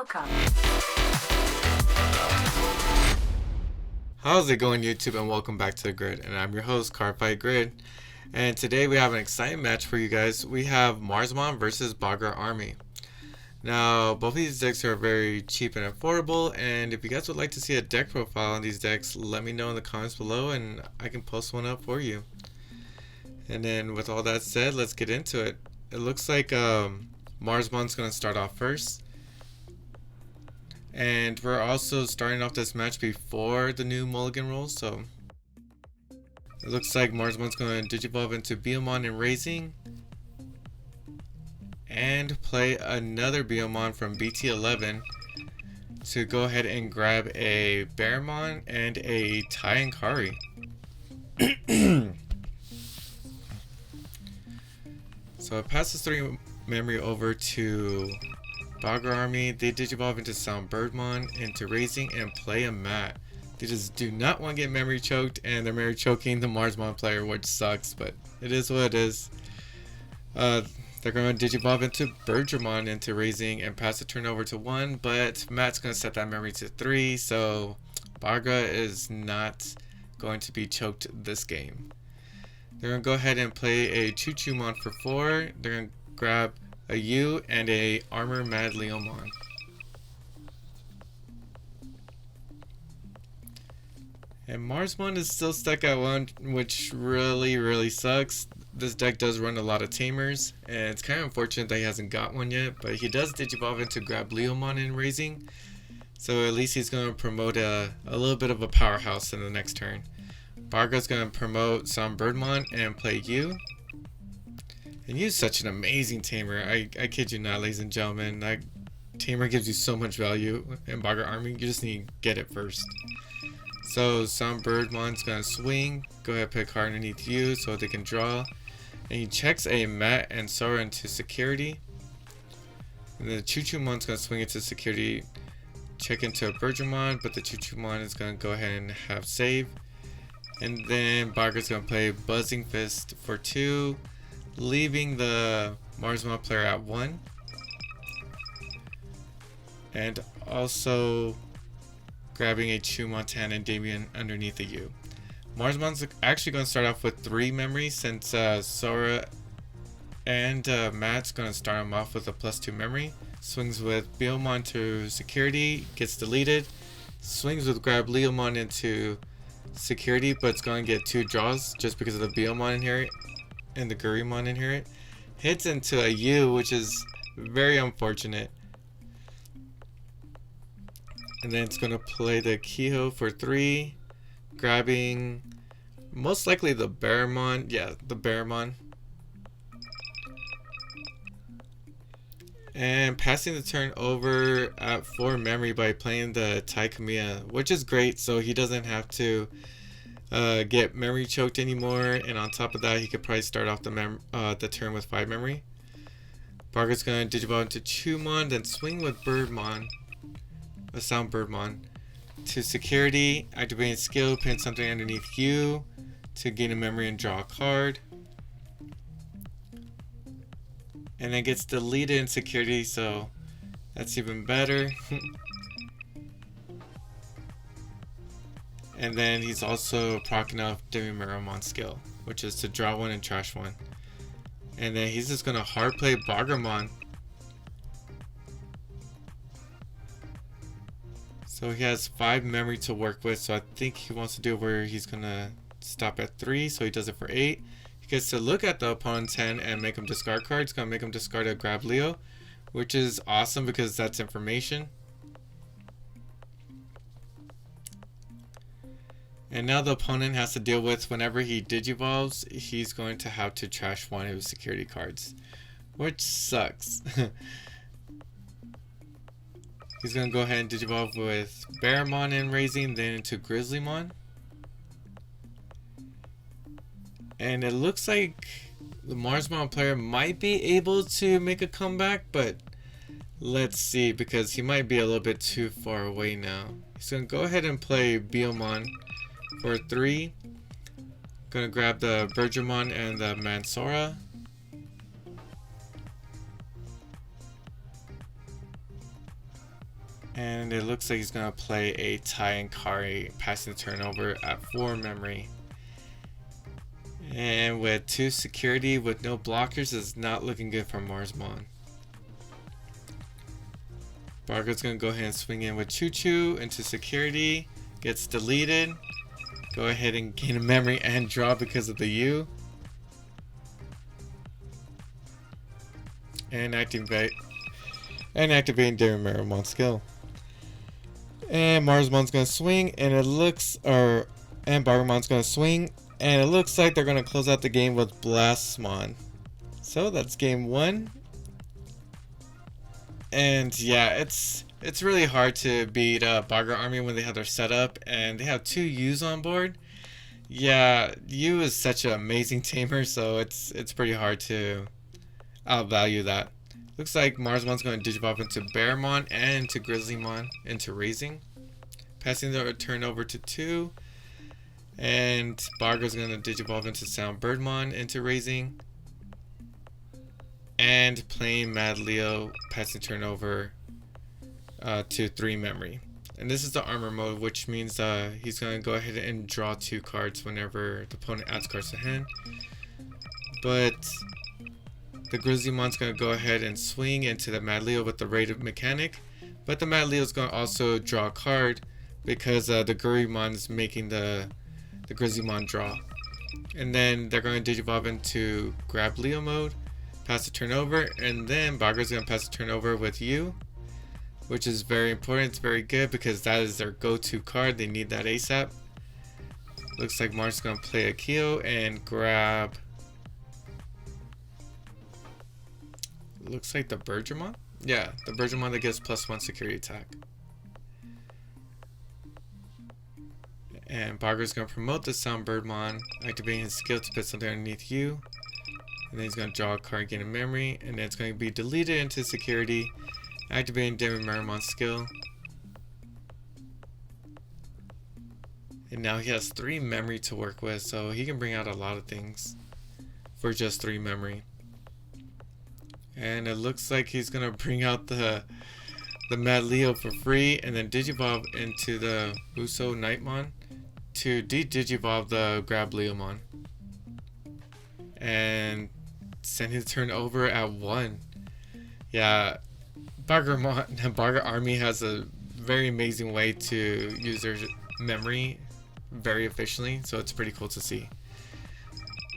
Welcome. How's it going, YouTube, and welcome back to the Grid. And I'm your host, Cardfight Grid. And today we have an exciting match for you guys. We have Marsmon versus Bagra Army. Now, both of these decks are very cheap and affordable, and if you guys would like to see a deck profile on these decks, let me know in the comments below and I can post one up for you. And then with all that said, let's get into it. It looks like Marsmon's going to start off first. And we're also starting off this match before the new Mulligan rules, so it looks like Marsmon's going to Digivolve into Beomon and Raising, and play another Beomon from BT11 to go ahead and grab a Barramon and a Tyankari. So it passes 3 memory over to Bagra Army. They Digivolve into Sound Birdmon, into Raising, and play a Mat. They just do not want to get memory choked, and they're memory choking the Marsmon player, which sucks, but it is what it is. They're going to Digivolve into Birdramon into Raising and pass the turn over to 1, but Matt's going to set that memory to 3, so Bagra is not going to be choked this game. They're going to go ahead and play a Choo-Choo-Mon for 4. They're going to grab a U and a Armor Mad Leomon. And Marsmon is still stuck at 1, which really sucks. This deck does run a lot of Tamers, and it's kind of unfortunate that he hasn't got one yet, but he does Digivolve into grab Leomon in Raising, so at least he's going to promote a little bit of a powerhouse in the next turn. Bagra's going to promote some Birdmon and play U. And U's such an amazing tamer. I kid you not, ladies and gentlemen. That tamer gives you so much value in Bagra Army. You just need to get it first. So some Birdmon's going to swing. Go ahead and pick card underneath U so they can draw. And he checks a Mat and Sora into security. And then the Choo-Choo-Mon's going to swing into security. Check into a Birdramon, but the Choo-Choo-Mon is going to go ahead and have save. And then Bagra's going to play Buzzing Fist for 2. Leaving the Marsmon player at 1. And also grabbing a Chumontan and Damien underneath the U. Marsmon's actually going to start off with 3 memories since Sora and Matt's going to start him off with a +2 memory. Swings with Beomon to security, gets deleted. Swings with grab Leomon into security, but it's going to get 2 draws just because of the Beomon inherit and the Gurimon inherit. Hits into a U, which is very unfortunate. And then it's going to play the Kehoe for 3, grabbing most likely the Barramon. Yeah, the Barramon. And passing the turn over at 4 memory by playing the Taikamiya, which is great, so he doesn't have to get memory choked anymore, and on top of that he could probably start off the turn with 5 memory. Bagra's going to Digivolve into Chumon, then swing with Birdmon, a Sound Birdmon, to security, activating skill, pin something underneath U to gain a memory and draw a card. And then gets deleted in security, so that's even better. And then he's also proccing off Demi-Miramon skill, which is to draw 1 and trash 1. And then he's just going to hard play Bagramon. So he has 5 memory to work with, so I think he wants to do it where he's going to stop at 3, so he does it for 8. He gets to look at the opponent's hand and make him discard cards. It's going to make him discard a Grab Leo, which is awesome because that's information. And now the opponent has to deal with whenever he Digivolves, he's going to have to trash 1 of his security cards, which sucks. He's going to go ahead and Digivolve with Barramon and Raising, then into Grizzlymon. And it looks like the Marsmon player might be able to make a comeback, but let's see, because he might be a little bit too far away now. He's going to go ahead and play Beomon for 3. Gonna grab the Birdramon and the Mansora. And it looks like he's going to play a Tai and Kari, passing the turnover at 4 memory. And with 2 security with no blockers, is not looking good for Marsmon. Bagra's going to go ahead and swing in with Choo Choo into security. Gets deleted. Go ahead and gain a memory and draw because of the U. And activating Digimon skill. And Marsmon's gonna swing, and Bagramon's gonna swing, and it looks like they're gonna close out the game with Blastmon. So that's game 1. And yeah, it's really hard to beat Bagra Army when they have their setup, and they have 2 U's on board. Yeah, U is such an amazing tamer, so it's pretty hard to outvalue that. Looks like Marsmon's going to Digivolve into Bearmon and into Grizzlymon into Raising. Passing the turn over to 2. And Bagra's going to Digivolve into Soundbirdmon into Raising. And playing Mad Leo, passing turn over to 3 memory. And this is the armor mode, which means he's going to go ahead and draw 2 cards whenever the opponent adds cards to hand. But the Grizzlymon's going to go ahead and swing into the Mad Leo with the rated mechanic. But the Mad Leo's going to also draw a card because the Gurimon's making the Grizzlymon draw. And then they're going to Digivolve into Grab Leo mode, pass the turn over, and then Bagra's going to pass the turn over with U, which is very important. It's very good because that is their go-to card. They need that ASAP. Looks like Mars is going to play a Kyo and grab... Looks like the Bergermon? Yeah, the Bergermon that gives +1 security attack. And Bagra's going to promote the Soundbirdmon, activating his skill to put something underneath you. And then he's going to draw a card, gain a memory, and then it's going to be deleted into security, activating Demimeremon's skill. And now he has 3 memory to work with, so he can bring out a lot of things for just 3 memory. And it looks like he's gonna bring out the Mad Leo for free, and then Digivolve into the Uso Nightmon to de-Digivolve the Grab Leomon. And send his turn over at 1. Yeah, Bagra Army has a very amazing way to use their memory very efficiently, so it's pretty cool to see.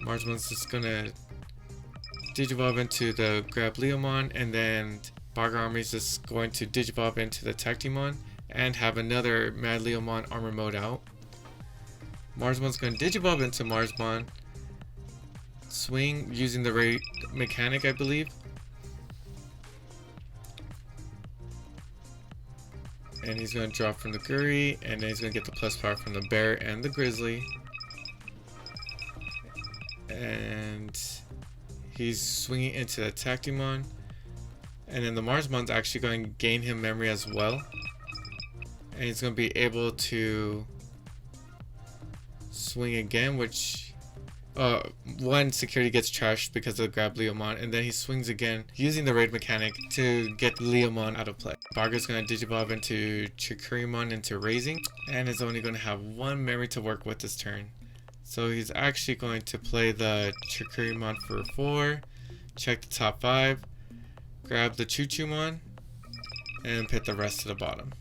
Marsmon's just gonna Digivolve into the Grab Leomon, and then Bagra Army is just going to Digivolve into the Tactimon and have another Mad Leomon armor mode out. Marsmon's going to Digivolve into Marsmon, swing using the rate mechanic, I believe. And he's going to draw from the Guri, and then he's going to get the plus power from the Bear and the Grizzly. And he's swinging into the Tactimon. And then the Marsmon's actually going to gain him memory as well. And he's going to be able to swing again, which... one security gets trashed because of the Grab Leomon, and then he swings again using the raid mechanic to get Leomon out of play. Bagra's going to Digivolve into Chikurimon into Raising, and is only going to have 1 memory to work with this turn. So he's actually going to play the Chikurimon for 4, check the top 5, grab the Choo-Choo-Mon, and put the rest to the bottom.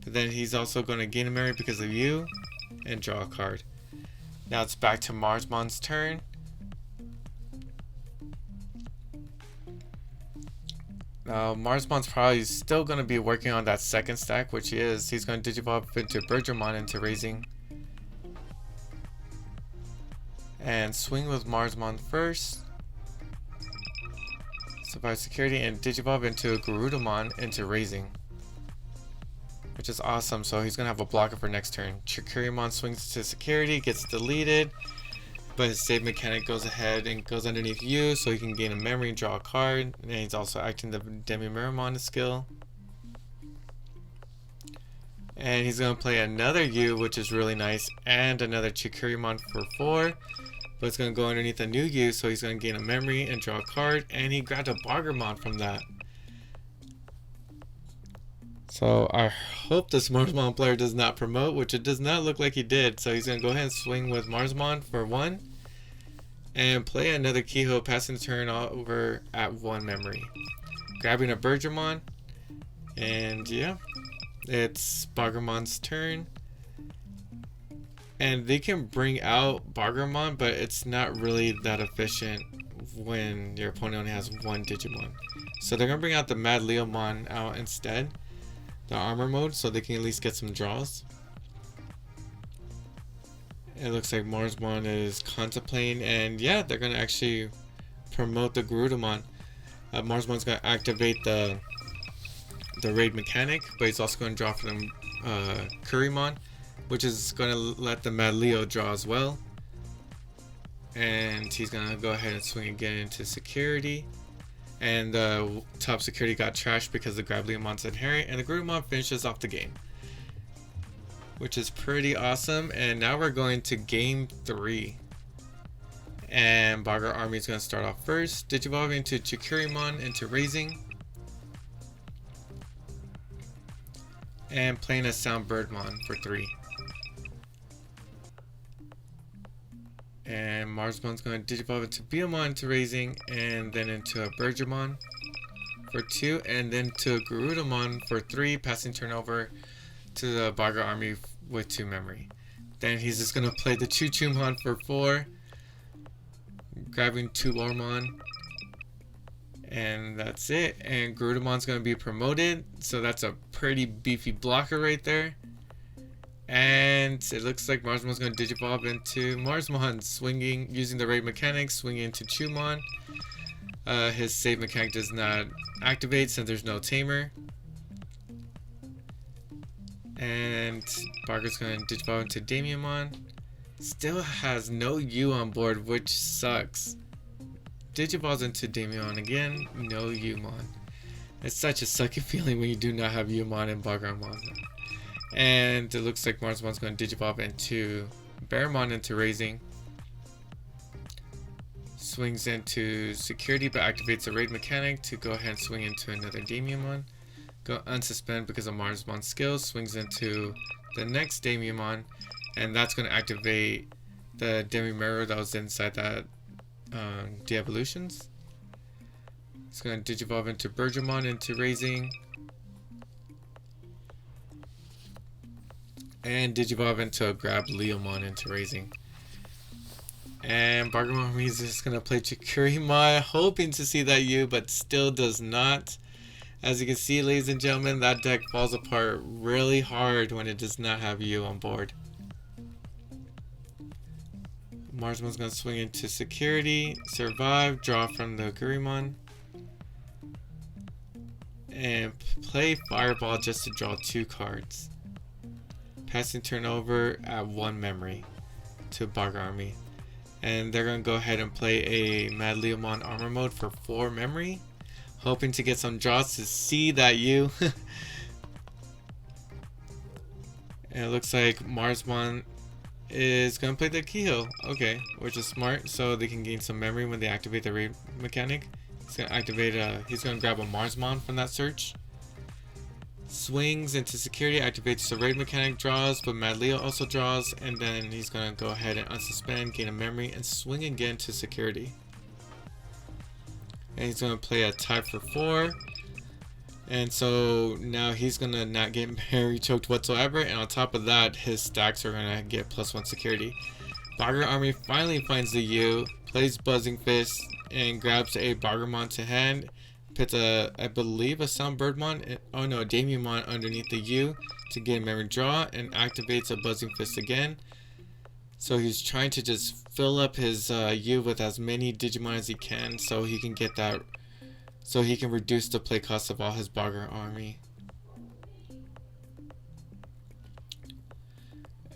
But then he's also going to gain a memory because of you, and draw a card. Now it's back to Marsmon's turn. Now Marsmon's probably still going to be working on that second stack, which he is. He's going to Digivolve into Bergermon into Raising. And swing with Marsmon first. Survive security and Digivolve into Garudamon into Raising, which is awesome. So he's gonna have a blocker for next turn. Chikurimon swings to security, gets deleted, but his save mechanic goes ahead and goes underneath you, so he can gain a memory and draw a card. And he's also acting the Demimeremon's skill. And he's gonna play another U, which is really nice, and another Chikurimon for 4. But it's gonna go underneath a new U, so he's gonna gain a memory and draw a card. And he grabbed a Bagramon from that. So I hope this Marsmon player does not promote, which it does not look like he did. So he's going to go ahead and swing with Marsmon for 1. And play another Keyhole, passing the turn over at 1 memory. Grabbing a Bergermon. And yeah, it's Bagramon's turn. And they can bring out Bagramon, but it's not really that efficient when your opponent only has 1 Digimon. So they're going to bring out the Mad Leomon out instead. The armor mode, so they can at least get some draws. It looks like Marsmon is contemplating, and yeah, they're going to actually promote the Garudamon. Marsmon's going to activate the raid mechanic, but he's also going to draw from Kurimon, which is going to let the Mad Leo draw as well. And he's going to go ahead and swing again into security. And the top security got trashed because the Grab Leomon's inherent, and the Garudamon finishes off the game, which is pretty awesome. And now we're going to game 3. And Bagra Army is going to start off first, Digivolving to Chikurimon into Raising. And playing a Sound Birdmon for 3. And Marsmon's going to Digivolve into Beamon into Raising, and then into a Bergermon for 2, and then to a Garudamon for 3, passing turnover to the Bagra Army with 2 memory. Then he's just going to play the Chuchumon for 4, grabbing 2 Ormon, and that's it. And Garudamon's going to be promoted, so that's a pretty beefy blocker right there. And it looks like Marsmon's going to Digivolve into Marsmon, swinging, using the raid mechanics, swinging into Chumon. His save mechanic does not activate since there's no tamer. And Bagra's going to Digivolve into Damiamon. Still has no U on board, which sucks. Digivolves into Damiamon again, no Umon. It's such a sucky feeling when you do not have Umon in Bagramon. And it looks like Marsmon's going to Digivolve into Bearmon into Raising. Swings into Security, but activates a raid mechanic to go ahead and swing into another Damiamon. Go unsuspend because of Marsmon's skills. Swings into the next Damiamon, and that's going to activate the Demi Mirror that was inside that de-evolutions. It's going to Digivolve into Bergermon into Raising. And Digivolve into a Grab Leomon into Raising. And Bagramon is just going to play Chikurimon, hoping to see that U, but still does not. As you can see, ladies and gentlemen, that deck falls apart really hard when it does not have U on board. Marsmon's going to swing into Security, survive, draw from the Gurimon, and play Fireball just to draw 2 cards. Passing turn over at 1 memory to Bagra Army. And they're going to go ahead and play a Mad Leomon Armor Mode for 4 memory, hoping to get some draws to see that U. And it looks like Marsmon is going to play the Keyhole. Okay, which is smart, so they can gain some memory when they activate the raid mechanic. He's going to activate he's going to grab a Marsmon from that search. Swings into Security, activates the raid mechanic, draws, but Mad Leo also draws, and then he's going to go ahead and unsuspend, gain a memory, and swing again to Security. And he's going to play a Type for 4. And so now he's going to not get memory choked whatsoever, and on top of that, his stacks are going to get +1 Security. Bagra Army finally finds the U, plays Buzzing Fist, and grabs a Bagramon to hand. Puts I believe a Sound Birdmon, oh no, a Damiamon underneath the U to get a memory draw, and activates a Buzzing Fist again. So he's trying to just fill up his U with as many Digimon as he can, so he can get that, so he can reduce the play cost of all his Bagra Army.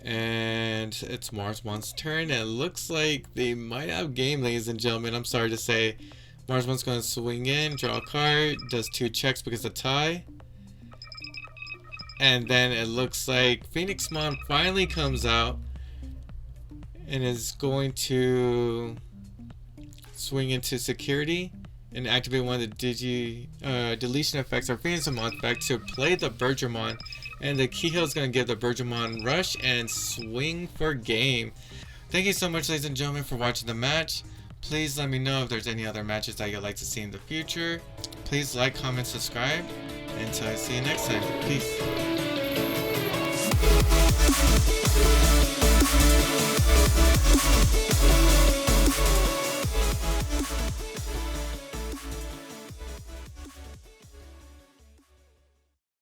And it's Marsmon's turn, and it looks like they might have game, ladies and gentlemen. I'm sorry to say. Marsmon's going to swing in, draw a card, does 2 checks because of tie. And then it looks like Phoenixmon finally comes out and is going to swing into Security and activate one of the deletion effects or freeing some monsters back to play the Bergermon. And the Keyhill is going to give the Bergermon rush and swing for game. Thank you so much, ladies and gentlemen, for watching the match. Please let me know if there's any other matches that you'd like to see in the future. Please like, comment, subscribe. Until I see you next time. Peace.